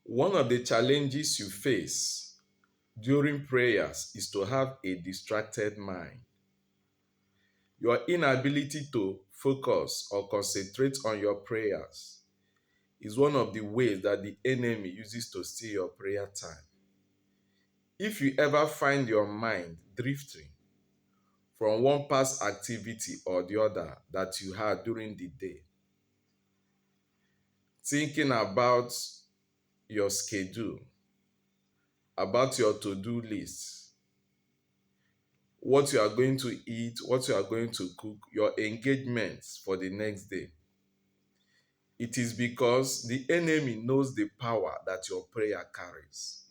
One of the challenges you face during prayers is to have a distracted mind. Your inability to focus or concentrate on your prayers is one of the ways that the enemy uses to steal your prayer time. If you ever find your mind drifting from one past activity or the other that you had during the day, thinking about your schedule, about your to-do list, what you are going to eat, what you are going to cook, your engagements for the next day, it is because the enemy knows the power that your prayer carries.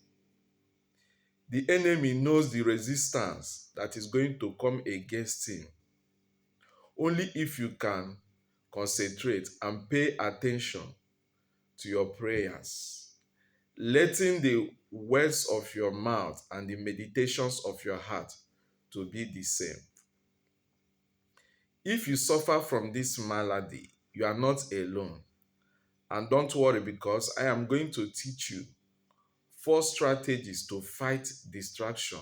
The enemy knows the resistance that is going to come against him. Only if you can concentrate and pay attention to your prayers, letting the words of your mouth and the meditations of your heart to be the same. If you suffer from this malady, you are not alone. And don't worry, because I am going to teach you 4 strategies to fight distraction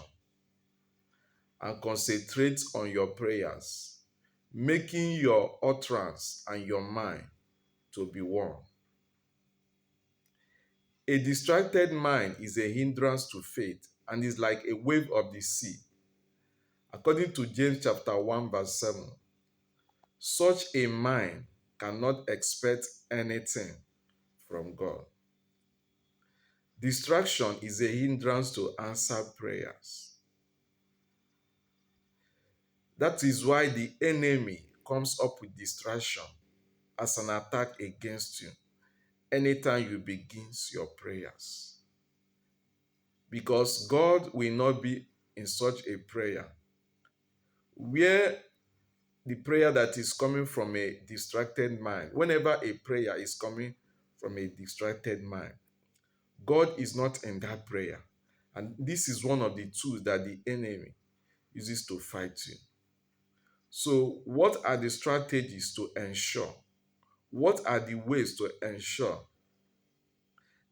and concentrate on your prayers, making your utterance and your mind to be one. A distracted mind is a hindrance to faith and is like a wave of the sea. According to James chapter 1 verse 7, such a mind cannot expect anything from God. Distraction is a hindrance to answered prayers. That is why the enemy comes up with distraction as an attack against you anytime you begin your prayers. Because God will not be in such a prayer where the prayer that is coming from a distracted mind, whenever a prayer is coming from a distracted mind, God is not in that prayer. And this is one of the tools that the enemy uses to fight you. So, what are the strategies to ensure? What are the ways to ensure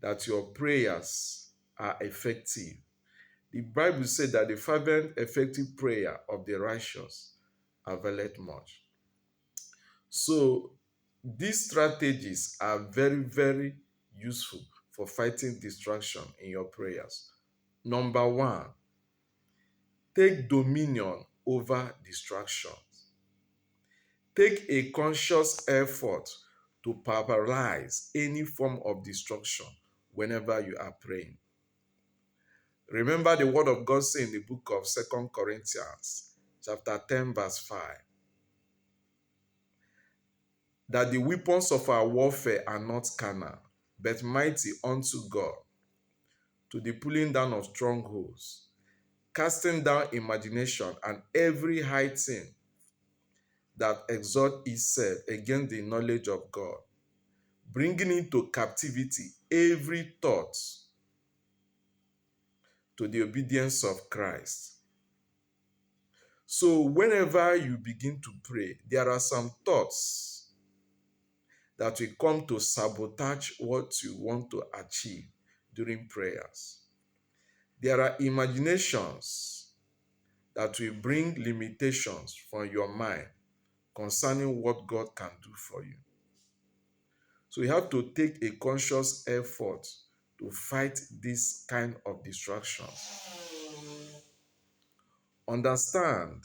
that your prayers are effective? The Bible said that the fervent, effective prayer of the righteous availeth much. So, these strategies are very, very useful for fighting distraction in your prayers. Number one, take dominion over distractions. Take a conscious effort to paralyze any form of distraction whenever you are praying. Remember the word of God saying in the book of 2 Corinthians, chapter 10, verse 5, that the weapons of our warfare are not carnal, but mighty unto God, to the pulling down of strongholds, casting down imagination and every high thing that exalt itself against the knowledge of God, bringing into captivity every thought to the obedience of Christ. So whenever you begin to pray, there are some thoughts that will come to sabotage what you want to achieve during prayers. There are imaginations that will bring limitations from your mind concerning what God can do for you. So you have to take a conscious effort to fight this kind of distractions. Understand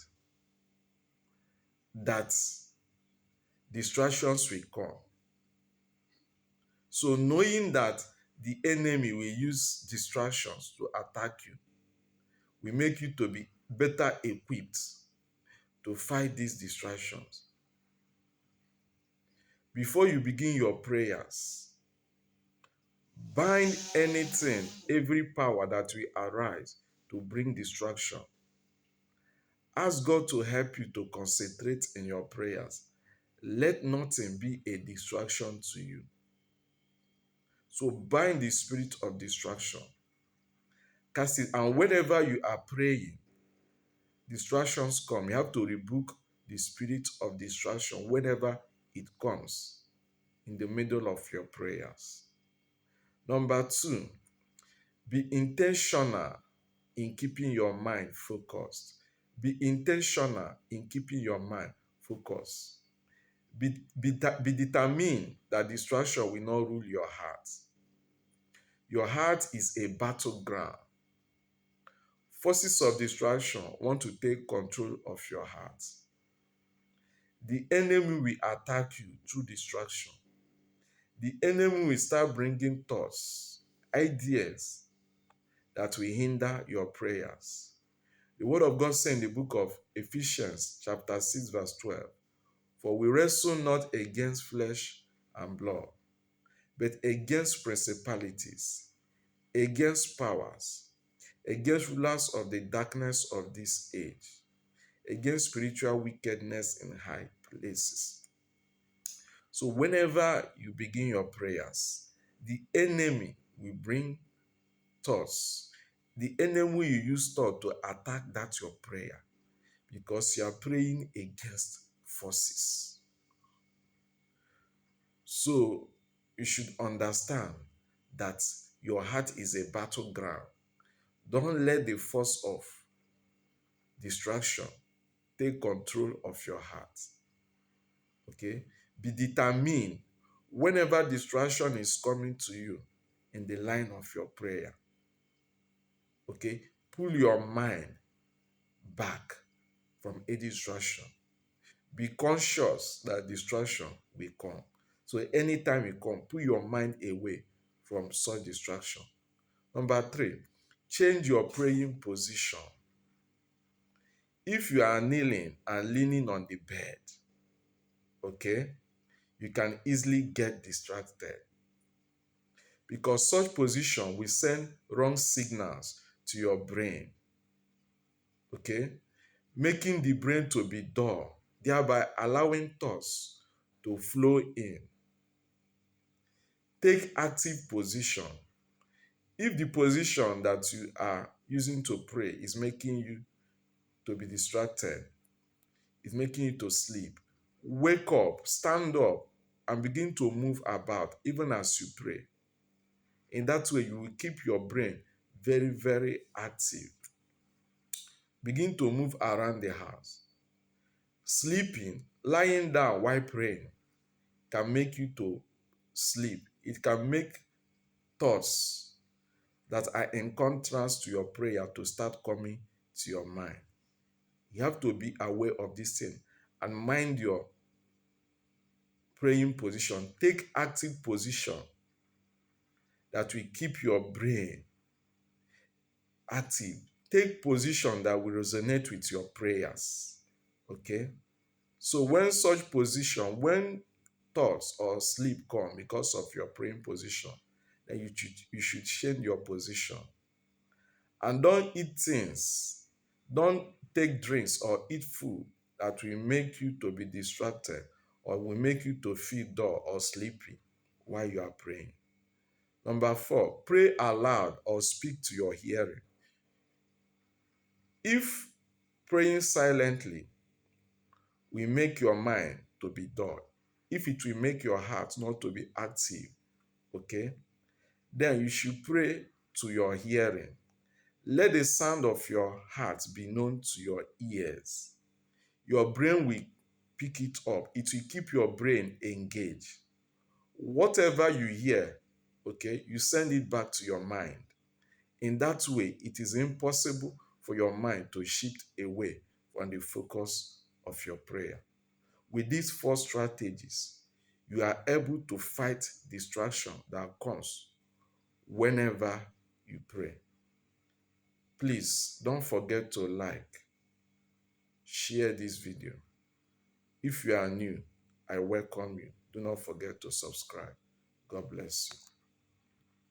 that distractions will come. So knowing that the enemy will use distractions to attack you will make you to be better equipped to fight these distractions. Before you begin your prayers, bind anything, every power that will arise to bring distraction. Ask God to help you to concentrate in your prayers. Let nothing be a distraction to you. So bind the spirit of distraction. Cast it, and whenever you are praying, distractions come. You have to rebuke the spirit of distraction whenever it comes in the middle of your prayers. Number two, be intentional in keeping your mind focused. Be intentional in keeping your mind focused. Be determined that distraction will not rule your heart. Your heart is a battleground. Forces of distraction want to take control of your heart. The enemy will attack you through distraction. The enemy will start bringing thoughts, ideas that will hinder your prayers. The word of God says in the book of Ephesians, chapter 6, verse 12, for we wrestle not against flesh and blood, but against principalities, against powers, against rulers of the darkness of this age, against spiritual wickedness in high places. So whenever you begin your prayers, the enemy will bring thoughts. The enemy will use thought to attack that your prayer because you are praying against forces. So you should understand that your heart is a battleground. Don't let the force of distraction take control of your heart. Okay? Be determined whenever distraction is coming to you in the line of your prayer. Okay? Pull your mind back from a distraction. Be conscious that distraction will come. So anytime it comes, put your mind away from such distraction. Number three, change your praying position. If you are kneeling and leaning on the bed, okay, you can easily get distracted because such position will send wrong signals to your brain, okay, making the brain to be dull, thereby allowing thoughts to flow in. Take active position. If the position that you are using to pray is making you to be distracted, is making you to sleep, wake up, stand up, and begin to move about even as you pray. In that way, you will keep your brain very, very active. Begin to move around the house. Sleeping, lying down while praying can make you to sleep. It can make thoughts that are in contrast to your prayer to start coming to your mind. You have to be aware of this thing and mind your praying position. Take active position that will keep your brain active. Take position that will resonate with your prayers. Okay? So when thoughts or sleep come because of your praying position, then you should change your position. And don't eat things, don't take drinks or eat food that will make you to be distracted or will make you to feel dull or sleepy while you are praying. Number four, pray aloud or speak to your hearing. If praying silently will make your mind to be dull, if it will make your heart not to be active, okay, then you should pray to your hearing. Let the sound of your heart be known to your ears. Your brain will pick it up. It will keep your brain engaged. Whatever you hear, okay, you send it back to your mind. In that way, it is impossible for your mind to shift away from the focus of your prayer. With these four strategies, you are able to fight distraction that comes whenever you pray. Please don't forget to like, share this video. If you are new, I welcome you. Do not forget to subscribe. God bless you.